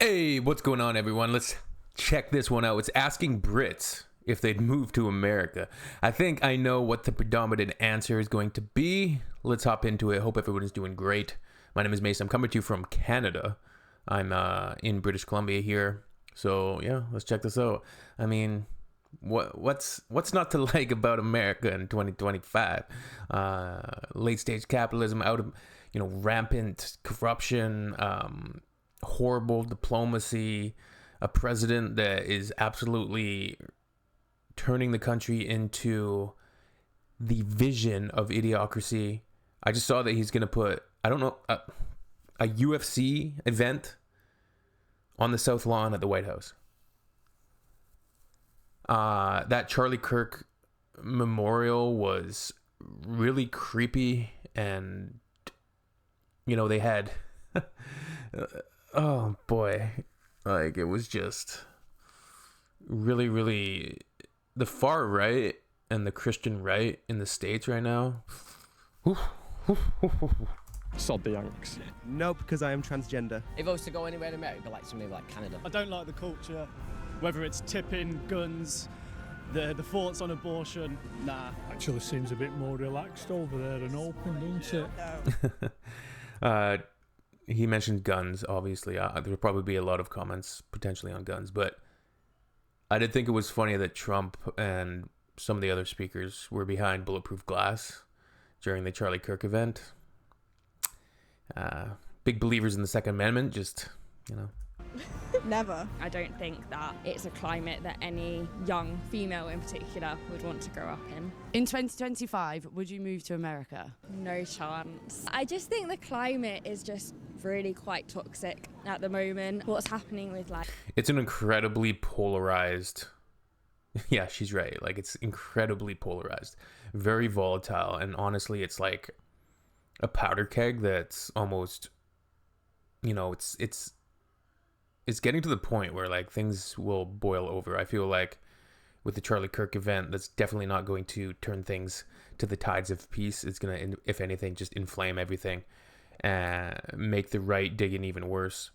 Hey, what's going on, everyone? Let's check this one out. It's Asking Brits if they'd move to America. I think I know what the predominant answer is going to be. Let's hop into it. Hope everyone is doing great. My name is Mason. I'm coming to you from Canada. I'm in British Columbia here. So, yeah, let's check this out. I mean, what's not to like about America in 2025? Late stage capitalism, out of, rampant corruption, horrible diplomacy, a president that is absolutely turning the country into the vision of idiocracy. I just saw that he's going to put, I don't know, a UFC event on the South Lawn at the White House. That Charlie Kirk memorial was really creepy, and they had oh boy, like it was just really, really the far right and the Christian right in the States right now. Sod the Yanks. No, because I am transgender. If I was to go anywhere in America, like somewhere like Canada. I don't like the culture, whether it's tipping, guns, the thoughts on abortion. Nah. Actually seems a bit more relaxed over there and open, doesn't it? He mentioned guns, obviously. There will probably be a lot of comments potentially on guns, but I did think it was funny that Trump and some of the other speakers were behind bulletproof glass during the Charlie Kirk event. Big believers in the Second Amendment, just, Never. I don't think that it's a climate that any young female in particular would want to grow up in. In 2025, would you move to America? No chance. I just think the climate is just really quite toxic at the moment. What's happening with It's an incredibly polarized... Yeah, she's right. Like, it's incredibly polarized. Very volatile. And honestly, it's like a powder keg that's almost... It's getting to the point where like things will boil over. I feel like with the Charlie Kirk event, that's definitely not going to turn things to the tides of peace. It's going to, if anything, just inflame everything and make the right dig in even worse.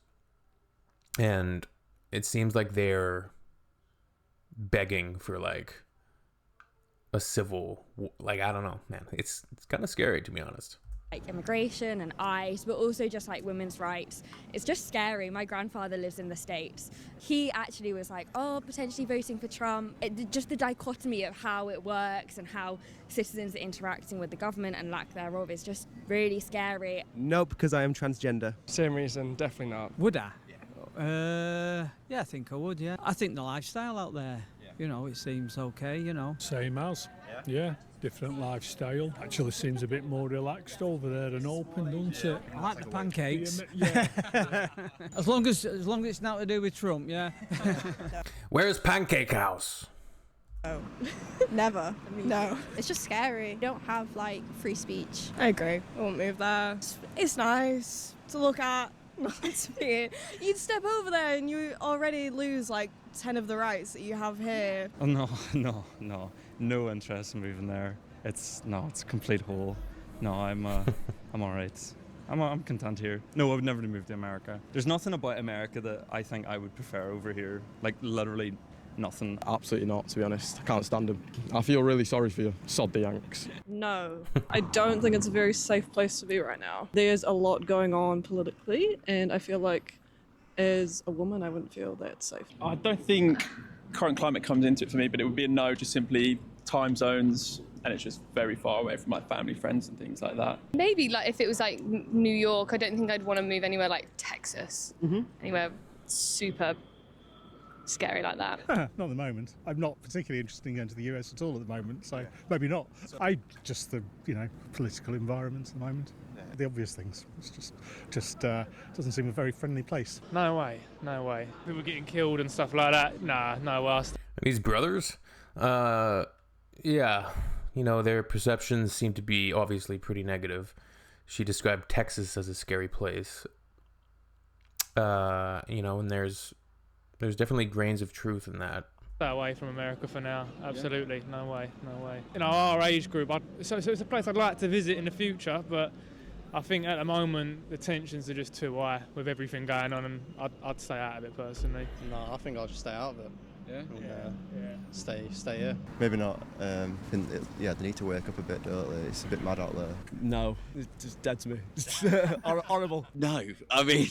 And it seems like they're begging for like a civil, like, I don't know, man. It's kind of scary, to be honest. Like immigration and ICE, but also just like women's rights. It's just scary. My grandfather lives in the States. He actually was like, potentially voting for Trump. Just the dichotomy of how it works and how citizens are interacting with the government and lack thereof is just really scary. No, because I am transgender. Same reason, definitely not. Would I? Yeah, I think I would, yeah. I think the lifestyle out there, it seems okay, Same as. Yeah, different lifestyle. Actually seems a bit more relaxed over there and open, doesn't it? I like the pancakes. Yeah. as long as it's not to do with Trump, yeah. Where's Pancake House? No. Never. No. It's just scary. You don't have free speech. I agree. I won't move there. It's nice to look at. You'd step over there and you already lose 10 of the rights that you have here. Oh no interest in moving there. It's a complete hole. No, I'm all right. I'm content here. No, I would never move to America. There's nothing about America that I think I would prefer over here. Literally nothing. Absolutely not, to be honest. I can't stand them. I feel really sorry for you. Sod the Yanks. No, I don't think it's a very safe place to be right now. There's a lot going on politically, and I feel like as a woman, I wouldn't feel that safe. I don't think current climate comes into it for me, but it would be a no, just simply time zones, and it's just very far away from my family, friends, and things like that. Maybe if it was New York, I don't think I'd want to move anywhere like Texas. Mm-hmm. Anywhere super scary like that. Not at the moment. I'm not particularly interested in going to the US at all at the moment, so maybe not. Just the political environment at the moment. The obvious things. It's just doesn't seem a very friendly place. No way. People getting killed and stuff like that. Nah, no way. These brothers, yeah, their perceptions seem to be obviously pretty negative. She described Texas as a scary place. And there's definitely grains of truth in that. Stay away from America for now. Absolutely, no way. Our age group, so it's a place I'd like to visit in the future, but I think at the moment the tensions are just too high with everything going on, and I'd stay out of it personally. No, I think I'll just stay out of it. Yeah? Yeah. Stay here. Maybe not. They need to wake up a bit, don't they? It's a bit mad out there. No, it's just dead to me. Horrible. No, I mean,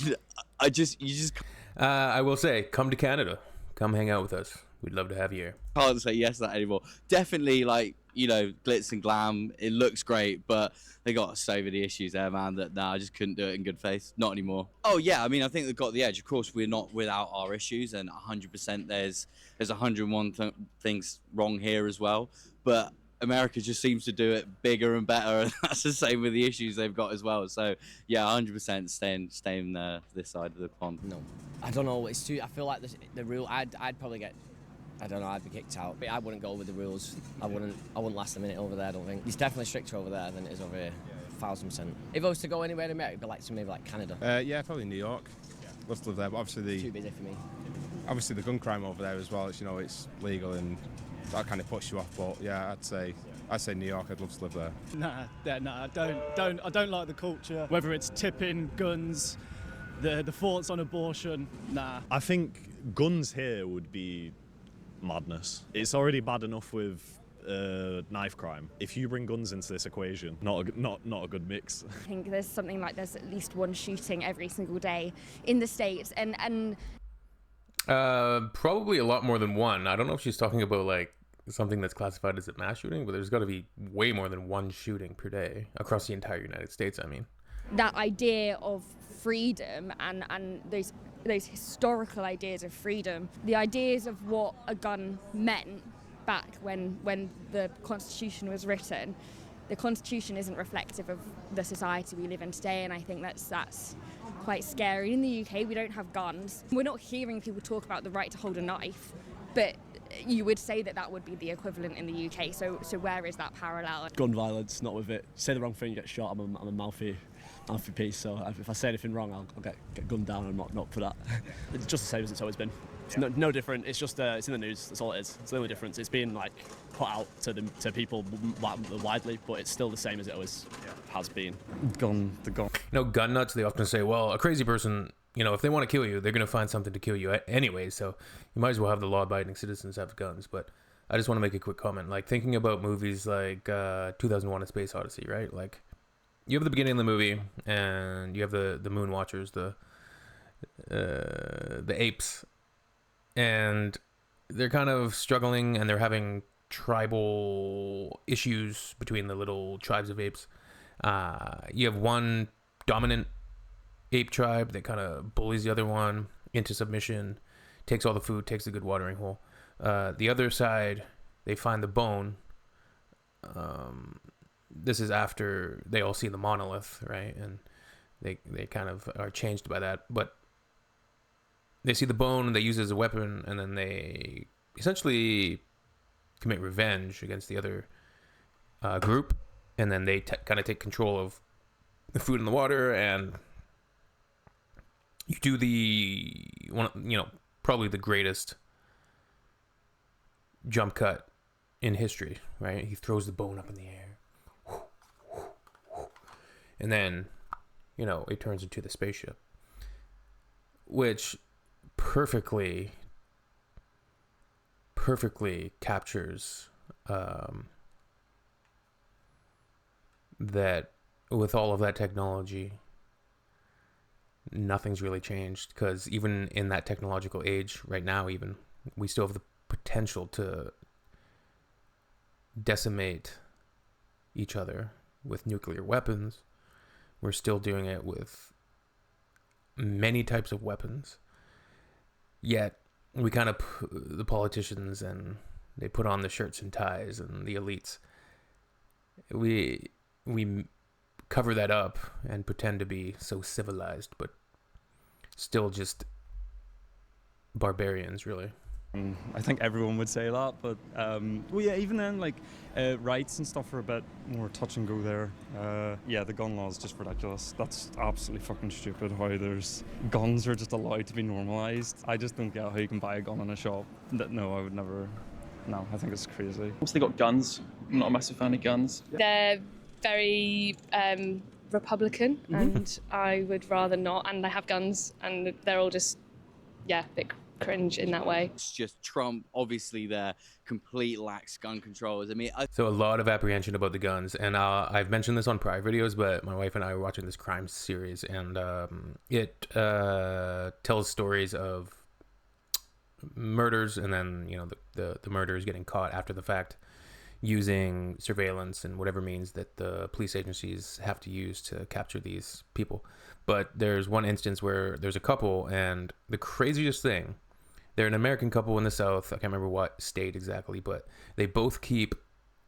you just I will say, come to Canada. Come hang out with us. We'd love to have you here. can't say yes to that anymore. Definitely, like, glitz and glam. It looks great, but they got so many issues there, man, that I just couldn't do it in good faith. Not anymore. Oh, yeah, I mean, I think they've got the edge. Of course, we're not without our issues, and 100% there's 101 things wrong here as well. But America just seems to do it bigger and better, and that's the same with the issues they've got as well. So, yeah, 100% staying this side of the pond. No, I don't know. It's too. I feel like the rule. I'd probably get. I don't know. I'd be kicked out. But I wouldn't go with the rules. I wouldn't last a minute over there. I don't think it's definitely stricter over there than it is over here. 1000%. If I was to go anywhere in America, it'd be like maybe like Canada. Yeah, probably New York. Love to live there, but obviously too busy for me. Obviously the gun crime over there as well. It's it's legal and that kind of puts you off. But yeah, I'd say New York. I'd love to live there. Nah, I don't like the culture. Whether it's tipping, guns, the thoughts on abortion. Nah. I think guns here would be madness. It's already bad enough with knife crime. If you bring guns into this equation, not a good mix. I think there's at least one shooting every single day in the States, and probably a lot more than one. I don't know if she's talking about like something that's classified as a mass shooting, but there's got to be way more than one shooting per day across the entire United States. I mean, that idea of freedom and those historical ideas of freedom, the ideas of what a gun meant back when the Constitution was written. The Constitution isn't reflective of the society we live in today, and I think that's quite scary. In the UK, we don't have guns. We're not hearing people talk about the right to hold a knife, but you would say that would be the equivalent in the UK. So where is that parallel? Gun violence, not with it. Say the wrong thing, you get shot. I'm a mouthy piece, so if I say anything wrong, I'll get gunned down. I'm not for that. It's just the same as it's always been. It's no different. It's just it's in the news. That's all it is. It's the only difference. It's being like put out to people widely, but it's still the same as it always has been. The gun. Gun nuts. They often say, well, a crazy person, if they want to kill you, they're going to find something to kill you anyway. So you might as well have the law-abiding citizens have guns. But I just want to make a quick comment. Like thinking about movies like 2001: A Space Odyssey, right? Like you have the beginning of the movie, and you have the Moon Watchers, the apes. And they're kind of struggling, and they're having tribal issues between the little tribes of apes. You have one dominant ape tribe that kind of bullies the other one into submission, takes all the food, takes the good watering hole. The other side, they find the bone. This is after they all see the monolith, right? And they kind of are changed by that. But they see the bone, they use it as a weapon, and then they essentially commit revenge against the other group, and then they kind of take control of the food and the water, and you do probably the greatest jump cut in history, right? He throws the bone up in the air, and then, it turns into the spaceship, which perfectly captures that with all of that technology, nothing's really changed, because even in that technological age right now, even we still have the potential to decimate each other with nuclear weapons. We're still doing it with many types of weapons. Yet we kind of, the politicians, and they put on the shirts and ties, and the elites, we cover that up and pretend to be so civilized, but still just barbarians, really. I think everyone would say that, but even then, like rights and stuff are a bit more touch and go there. The gun law is just ridiculous. That's absolutely fucking stupid. How there's guns are just allowed to be normalised. I just don't get how you can buy a gun in a shop. No, I would never. No, I think it's crazy. Also, they got guns. I'm not a massive fan of guns. They're very Republican, and I would rather not. And they have guns, and they're all just, a bit cringe in that way. It's just Trump, obviously, their complete lax gun controls. I mean, So a lot of apprehension about the guns, and I've mentioned this on prior videos, but my wife and I were watching this crime series, and it tells stories of murders, and then the murderers getting caught after the fact, using surveillance and whatever means that the police agencies have to use to capture these people. But there's one instance where there's a couple, and the craziest thing, they're an American couple in the South. I can't remember what state exactly, but they both keep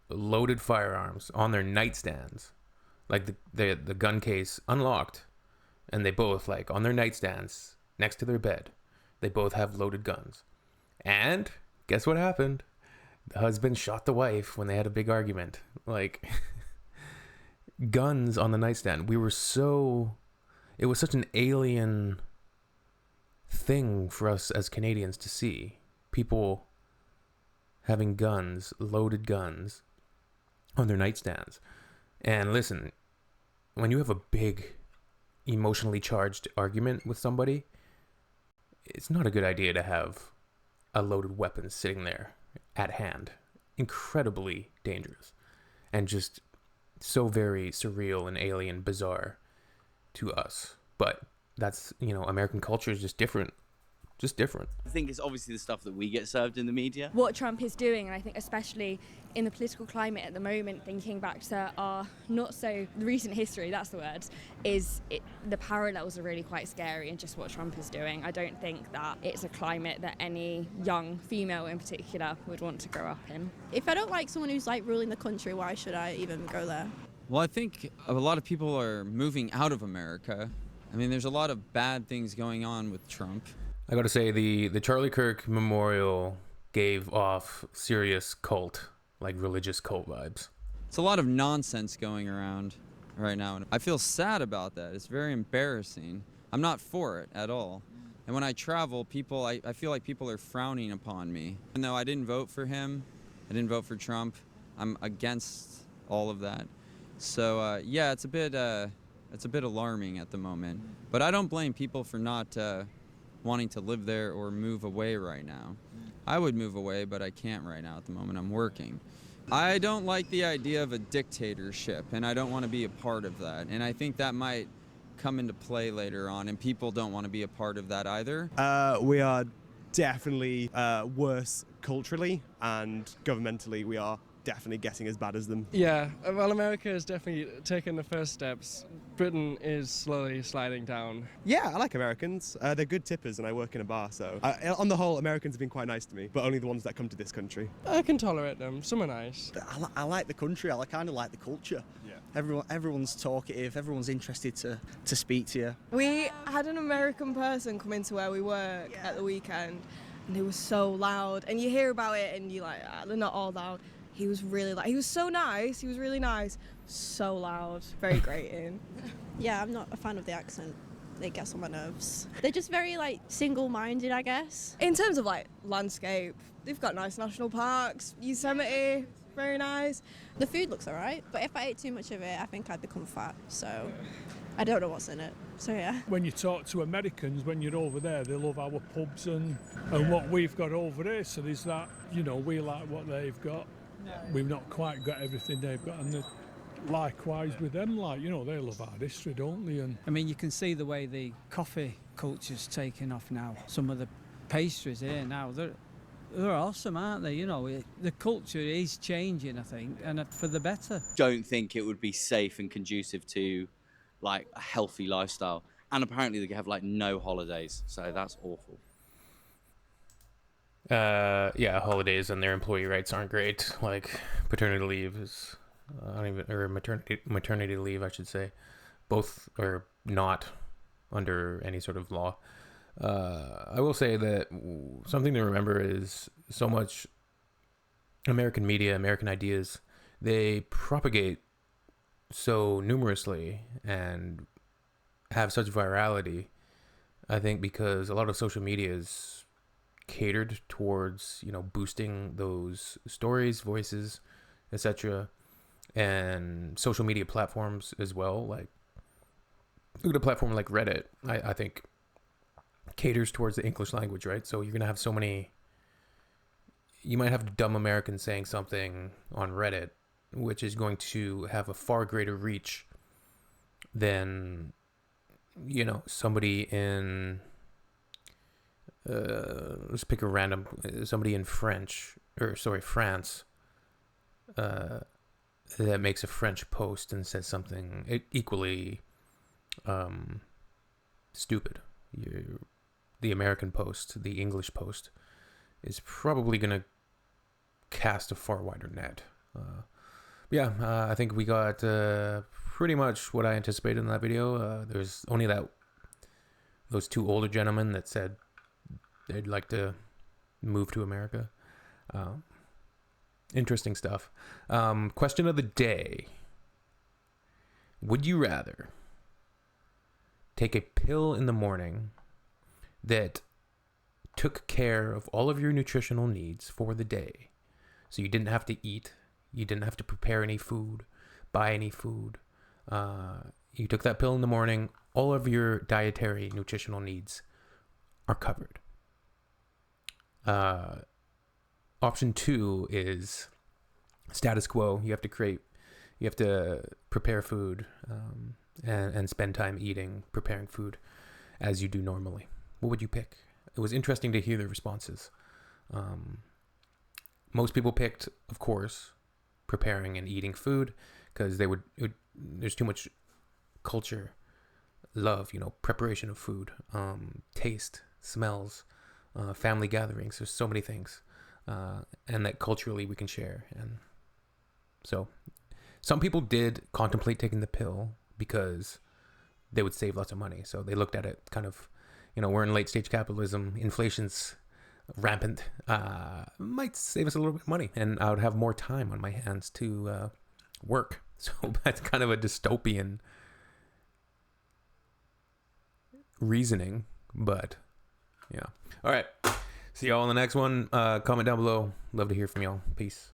loaded firearms on their nightstands, like the gun case unlocked, and they both, like, on their nightstands next to their bed, they both have loaded guns. And guess what happened? The husband shot the wife when they had a big argument. Like, guns on the nightstand. It was such an alien thing for us as Canadians to see. People having guns, loaded guns, on their nightstands. And listen, when you have a big, emotionally charged argument with somebody, it's not a good idea to have a loaded weapon sitting there at hand. Incredibly dangerous. And just so very surreal and alien, bizarre to us. But that's, American culture is just different. Just different. I think it's obviously the stuff that we get served in the media. What Trump is doing, and I think especially in the political climate at the moment, thinking back to our not so recent history, that's the word, the parallels are really quite scary in just what Trump is doing. I don't think that it's a climate that any young female in particular would want to grow up in. If I don't like someone who's like ruling the country, why should I even go there? Well, I think a lot of people are moving out of America. I mean, there's a lot of bad things going on with Trump. I gotta say, the Charlie Kirk Memorial gave off serious cult, like religious cult vibes. It's a lot of nonsense going around right now, and I feel sad about that. It's very embarrassing. I'm not for it at all. And when I travel, I feel like people are frowning upon me. Even though I didn't vote for him, I didn't vote for Trump, I'm against all of that. So it's a bit alarming at the moment. But I don't blame people for not wanting to live there or move away right now. I would move away, but I can't right now at the moment. I'm working. I don't like the idea of a dictatorship, and I don't want to be a part of that. And I think that might come into play later on, and people don't want to be a part of that either. We are definitely worse culturally, and governmentally we are definitely getting as bad as them. Yeah, well, America has definitely taken the first steps. Britain is slowly sliding down. Yeah, I like Americans. They're good tippers, and I work in a bar, so on the whole, Americans have been quite nice to me, but only the ones that come to this country. I can tolerate them. Some are nice. I like the country. I kind of like the culture. Yeah. Everyone's talkative. Everyone's interested to speak to you. We had an American person come into where we work at the weekend, and they were so loud. And you hear about it, and you're like, they're not all loud. He was really loud. He was so nice. He was really nice. So loud. Very grating. Yeah, I'm not a fan of the accent. It gets on my nerves. They're just very, single-minded, I guess. In terms of, landscape, they've got nice national parks. Yosemite, very nice. The food looks alright, but if I ate too much of it, I think I'd become fat. So I don't know what's in it. So yeah. When you talk to Americans, when you're over there, they love our pubs and what we've got over here. So there's that, we like what they've got. We've not quite got everything they've got, and likewise with them, they love our history, don't they? And I mean, you can see the way the coffee culture's taking off now. Some of the pastries here now, they're awesome, aren't they? The culture is changing, I think, and for the better. Don't think it would be safe and conducive to, a healthy lifestyle. And apparently they have, no holidays, so that's awful. Holidays and their employee rights aren't great. Like paternity leave is, or maternity leave, I should say. Both are not under any sort of law. I will say that something to remember is so much American media, American ideas, they propagate so numerously and have such virality, I think, because a lot of social media is catered towards boosting those stories, voices, etc., and social media platforms as well. Like look at a platform like Reddit. I think caters towards the English language, right? So you're gonna have so many. You might have dumb Americans saying something on Reddit, which is going to have a far greater reach than, you know, somebody in. Let's pick a random somebody in France, that makes a French post and says something equally stupid. The American post, the English post, is probably going to cast a far wider net. I think we got pretty much what I anticipated in that video. There's only those two older gentlemen that said they'd like to move to America. Interesting stuff. Question of the day. Would you rather take a pill in the morning that took care of all of your nutritional needs for the day? So you didn't have to eat, you didn't have to prepare any food, buy any food. You took that pill in the morning, all of your dietary nutritional needs are covered. Option 2 is status quo. You have to prepare food and spend time preparing food as you do normally. What would you pick? It was interesting to hear the responses. Most people picked, of course, preparing and eating food because there's too much culture, love, preparation of food, taste, smells, family gatherings. There's so many things, and that culturally we can share. And so some people did contemplate taking the pill because they would save lots of money. So they looked at it kind of, we're in late stage capitalism, inflation's rampant, might save us a little bit of money, and I would have more time on my hands to work. So that's kind of a dystopian reasoning, but yeah. All right. See y'all on the next one. Comment down below. Love to hear from y'all. Peace.